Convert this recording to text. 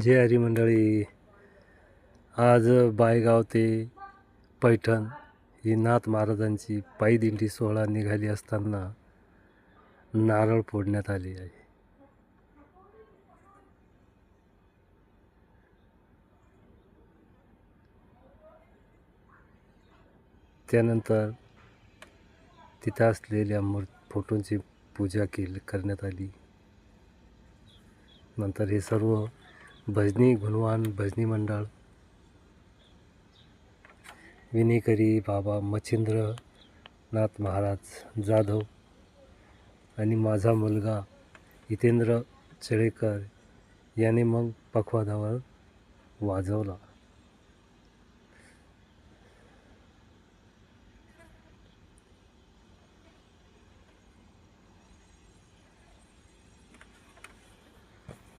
जय हरी मंडळी. आज बायगाव ते पैठण ही नाथ महाराजांची पायी दिंडी सोहळा निघाली असताना नारळ फोडण्यात आली आहे. त्यानंतर तिथे असलेल्या फोटोंची पूजा करण्यात आली. नंतर हे सर्व भजनी गुणवान भजनी मंडळ, विनेकरी बाबा मच्छिंद्रनाथ महाराज जाधव आणि माझा मुलगा हितेंद्र चळेकर याने मग पखवादावर वाजवला.